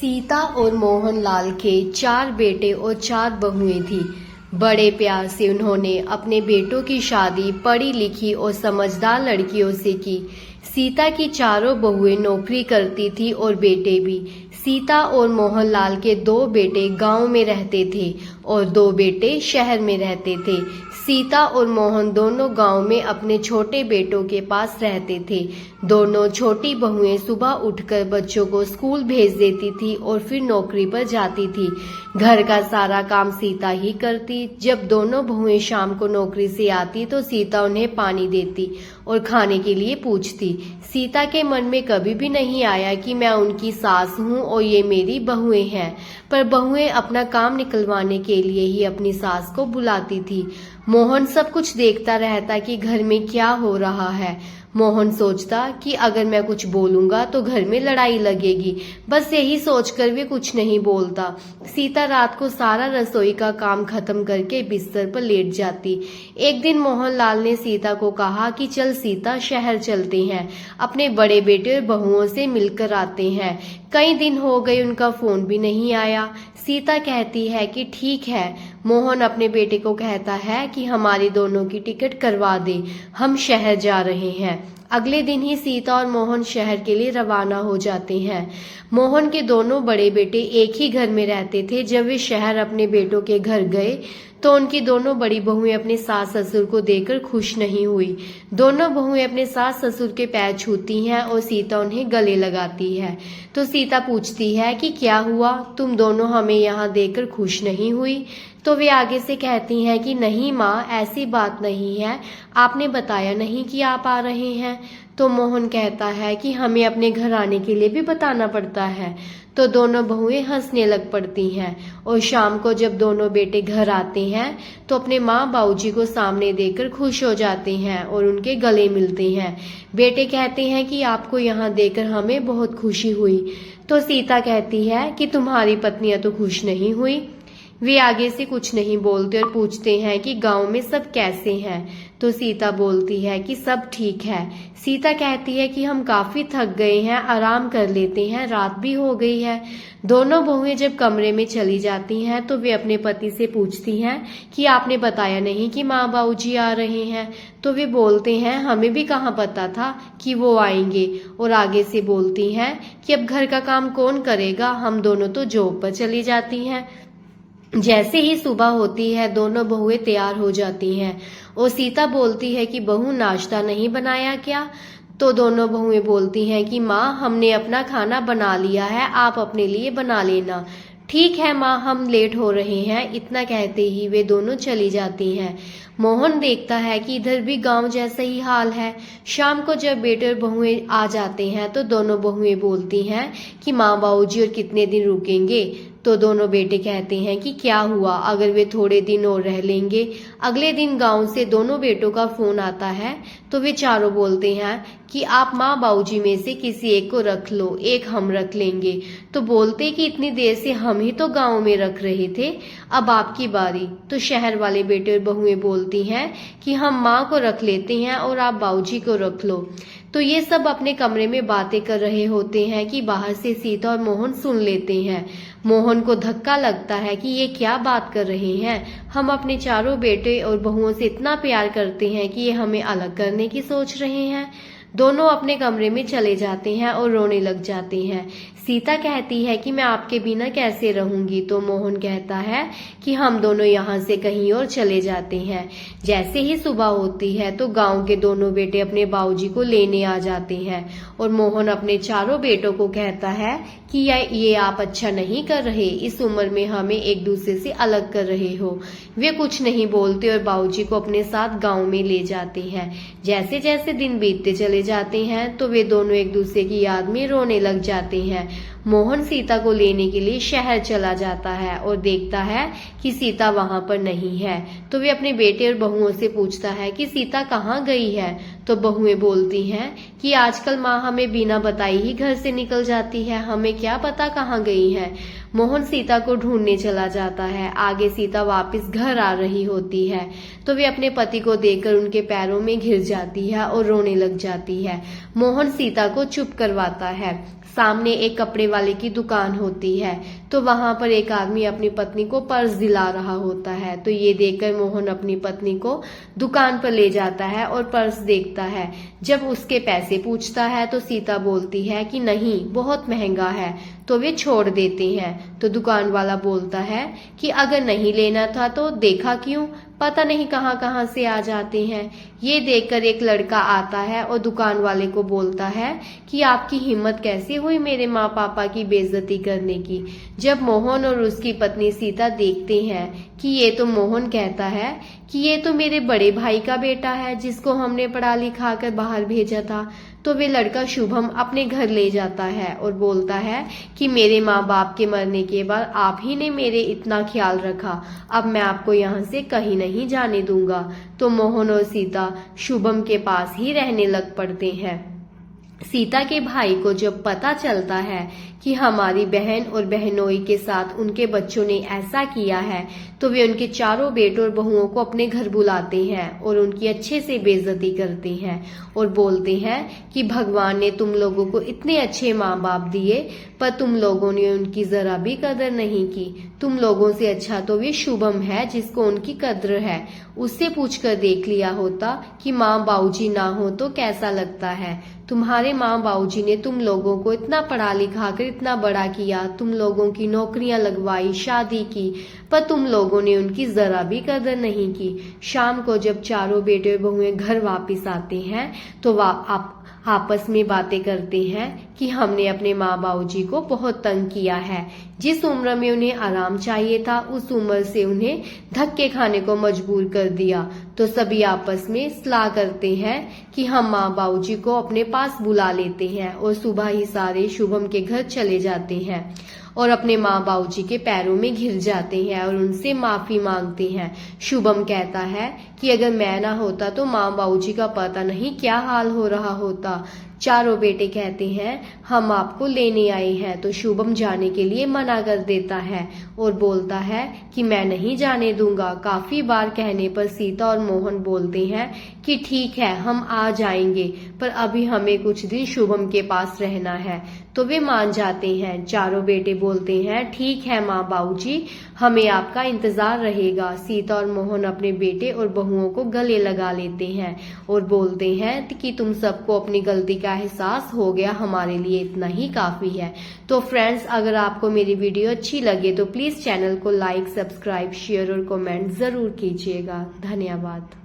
सीता और मोहनलाल के 4 बेटे और 4 बहुएं थी। बड़े प्यार से उन्होंने अपने बेटों की शादी पढ़ी लिखी और समझदार लड़कियों से की। सीता की चारों बहुएं नौकरी करती थी और बेटे भी। सीता और मोहनलाल के 2 बेटे गांव में रहते थे और 2 बेटे शहर में रहते थे। सीता और मोहन दोनों गांव में अपने छोटे बेटों के पास रहते थे। दोनों छोटी बहुएं सुबह उठकर बच्चों को स्कूल भेज देती थी और फिर नौकरी पर जाती थी। घर का सारा काम सीता ही करती। जब दोनों बहुएं शाम को नौकरी से आती तो सीता उन्हें पानी देती और खाने के लिए पूछती। सीता के मन में कभी भी नहीं आया कि मैं उनकी सास हूँ और ये मेरी बहुएं हैं, पर बहुएं अपना काम निकलवाने के लिए ही अपनी सास को बुलाती थी। मोहन सब कुछ देखता रहता कि घर में क्या हो रहा है। मोहन सोचता कि अगर मैं कुछ बोलूंगा तो घर में लड़ाई लगेगी। बस यही सोचकर वे कुछ नहीं बोलता। सीता रात को सारा रसोई का काम खत्म करके बिस्तर पर लेट जाती। एक दिन मोहनलाल ने सीता को कहा कि चल सीता, शहर चलते हैं, अपने बड़े बेटे और बहुओं से मिलकर आते हैं। कई दिन हो गए, उनका फोन भी नहीं आया। सीता कहती है कि ठीक है। मोहन अपने बेटे को कहता है कि हमारी दोनों की टिकट करवा दे, हम शहर जा रहे हैं। अगले दिन ही सीता और मोहन शहर के लिए रवाना हो जाते हैं। मोहन के दोनों बड़े बेटे एक ही घर में रहते थे। जब वे शहर अपने बेटों के घर गए तो उनकी दोनों बड़ी बहुएं अपने सास ससुर को देखकर खुश नहीं हुई। दोनों बहुएं अपने सास ससुर के पैर छूती हैं और सीता उन्हें गले लगाती है। तो सीता पूछती है कि क्या हुआ, तुम दोनों हमें यहाँ देखकर खुश नहीं हुई? तो वे आगे से कहती हैं कि नहीं माँ, ऐसी बात नहीं है, आपने बताया नहीं कि आप आ रहे हैं। तो मोहन कहता है कि हमें अपने घर आने के लिए भी बताना पड़ता है। तो दोनों बहुएं हंसने लग पड़ती हैं और शाम को जब दोनों बेटे घर आते हैं तो अपने माँ बाबूजी को सामने देखकर खुश हो जाते हैं और उनके गले मिलते हैं। बेटे कहते हैं कि आपको यहाँ देखकर हमें बहुत खुशी हुई। तो सीता कहती है कि तुम्हारी पत्नियां तो खुश नहीं हुई। वे आगे से कुछ नहीं बोलते और पूछते हैं कि गांव में सब कैसे हैं। तो सीता बोलती है कि सब ठीक है। सीता कहती है कि हम काफी थक गए हैं, आराम कर लेते हैं, रात भी हो गई है। दोनों बहुएं जब कमरे में चली जाती हैं तो वे अपने पति से पूछती हैं कि आपने बताया नहीं कि माँ बाबूजी आ रहे हैं। तो वे बोलते हैं हमें भी कहाँ पता था कि वो आएंगे। और आगे से बोलती हैं कि अब घर का काम कौन करेगा, हम दोनों तो जॉब पर चली जाती हैं। जैसे ही सुबह होती है दोनों बहुएं तैयार हो जाती हैं और सीता बोलती है कि बहू, नाश्ता नहीं बनाया क्या? तो दोनों बहुएं बोलती हैं कि माँ, हमने अपना खाना बना लिया है, आप अपने लिए बना लेना। ठीक है माँ, हम लेट हो रहे हैं। इतना कहते ही वे दोनों चली जाती हैं। मोहन देखता है कि इधर भी गांव जैसा ही हाल है। शाम को जब बेटे और बहुएं आ जाते हैं तो दोनों बहुएं बोलती हैं कि माँ बाबूजी और कितने दिन रुकेंगे? तो दोनों बेटे कहते हैं कि क्या हुआ अगर वे थोड़े दिन और रह लेंगे। अगले दिन गांव से दोनों बेटों का फोन आता है तो वे चारों बोलते हैं कि आप माँ बाबूजी में से किसी एक को रख लो, एक हम रख लेंगे। तो बोलते कि इतनी देर से हम ही तो गांव में रख रहे थे, अब आपकी बारी। तो शहर वाले बेटे और बहुएं बोलती हैं कि हम माँ को रख लेते हैं और आप बाबूजी को रख लो। तो ये सब अपने कमरे में बातें कर रहे होते हैं कि बाहर से सीता और मोहन सुन लेते हैं। मोहन को धक्का लगता है कि ये क्या बात कर रहे हैं, हम अपने चारों बेटे और बहुओं से इतना प्यार करते हैं कि ये हमें अलग करने की सोच रहे हैं। दोनों अपने कमरे में चले जाते हैं और रोने लग जाते हैं। सीता कहती है कि मैं आपके बिना कैसे रहूंगी। तो मोहन कहता है कि हम दोनों यहाँ से कहीं और चले जाते हैं। जैसे ही सुबह होती है तो गांव के दोनों बेटे अपने बाबूजी को लेने आ जाते हैं और मोहन अपने चारों बेटों को कहता है कि ये आप अच्छा नहीं कर रहे, इस उम्र में हमें एक दूसरे से अलग कर रहे हो। वे कुछ नहीं बोलते और बाबूजी को अपने साथ गाँव में ले जाते हैं। जैसे जैसे दिन बीतते चले जाते हैं तो वे दोनों एक दूसरे की याद में रोने लग जाते हैं। मोहन सीता को लेने के लिए शहर चला जाता है और देखता है कि सीता वहां पर नहीं है। तो वे अपने बेटे और बहुओं से पूछता है कि सीता कहाँ गई है। तो बहुएं बोलती हैं कि आजकल माँ हमें बिना बताई ही घर से निकल जाती है, हमें क्या पता कहाँ गई है। मोहन सीता को ढूंढने चला जाता है। आगे सीता वापस घर आ रही होती है तो वे अपने पति को देखकर उनके पैरों में घिर जाती है और रोने लग जाती है। मोहन सीता को चुप करवाता है। सामने एक कपड़े वाले की दुकान होती है। तो वहां पर एक आदमी अपनी पत्नी को पर्स दिला रहा होता है। तो ये देखकर मोहन अपनी पत्नी को दुकान पर ले जाता है और पर्स देखता है। जब उसके पैसे पूछता है तो सीता बोलती है कि नहीं, बहुत महंगा है। तो वे छोड़ देते हैं। तो दुकान वाला बोलता है कि अगर नहीं लेना था तो देखा क्यों, पता नहीं कहाँ कहाँ से आ जाते हैं। ये देखकर एक लड़का आता है और दुकान वाले को बोलता है कि आपकी हिम्मत कैसे हुई मेरे माँ पापा की बेइज्जती करने की। जब मोहन और उसकी पत्नी सीता देखते हैं कि ये तो मोहन कहता है कि ये तो मेरे बड़े भाई का बेटा है जिसको हमने पढ़ा लिखा कर बाहर भेजा था, तो वे लड़का शुभम अपने घर ले जाता है और बोलता है कि मेरे माँ बाप के मरने के बाद आप ही ने मेरे इतना ख्याल रखा, अब मैं आपको यहाँ से कहीं नहीं जाने दूंगा। तो मोहन और सीता शुभम के पास ही रहने लग पड़ते हैं। सीता के भाई को जब पता चलता है कि हमारी बहन और बहनोई के साथ उनके बच्चों ने ऐसा किया है, तो वे उनके चारों बेटों और बहुओं को अपने घर बुलाते हैं और उनकी अच्छे से बेइज्जती करते हैं और बोलते हैं कि भगवान ने तुम लोगों को इतने अच्छे माँ बाप दिए, पर तुम लोगों ने उनकी जरा भी कदर नहीं की। तुम लोगों से अच्छा तो वे शुभम है जिसको उनकी कद्र है। उससे पूछकर देख लिया होता कि माँ बाबूजी ना हो तो कैसा लगता है। तुम्हारे माँ बाबूजी ने तुम लोगों को इतना पढ़ा लिखा कर इतना बड़ा किया, तुम लोगों की नौकरियां लगवाई, शादी की, पर तुम लोगों ने उनकी जरा भी कदर नहीं की। शाम को जब चारों बेटे बहुएं घर वापस आते हैं तो आप आपस में बातें करते हैं कि हमने अपने माँ बाबूजी को बहुत तंग किया है। जिस उम्र में उन्हें आराम चाहिए था उस उम्र से उन्हें धक्के खाने को मजबूर कर दिया। तो सभी आपस में सलाह करते हैं कि हम माँ बाबूजी को अपने पास बुला लेते हैं और सुबह ही सारे शुभम के घर चले जाते हैं और अपने माँ बाबूजी के पैरों में घिर जाते हैं और उनसे माफी मांगते हैं। शुभम कहता है कि अगर मैं ना होता तो माँ बाबूजी का पता नहीं क्या हाल हो रहा होता। चारों बेटे कहते हैं हम आपको लेने आए हैं। तो शुभम जाने के लिए मना कर देता है और बोलता है कि मैं नहीं जाने दूंगा। काफी बार कहने पर सीता और मोहन बोलते हैं कि ठीक है हम आ जाएंगे, पर अभी हमें कुछ दिन शुभम के पास रहना है। तो वे मान जाते हैं। चारों बेटे बोलते हैं ठीक है माँ बाबूजी, हमें आपका इंतजार रहेगा। सीता और मोहन अपने बेटे और बहुओं को गले लगा लेते हैं और बोलते हैं कि तुम सबको अपनी गलती का एहसास हो गया, हमारे लिए इतना ही काफी है। तो फ्रेंड्स, अगर आपको मेरी वीडियो अच्छी लगे तो प्लीज चैनल को लाइक, सब्सक्राइब, शेयर और कमेंट जरूर कीजिएगा। धन्यवाद।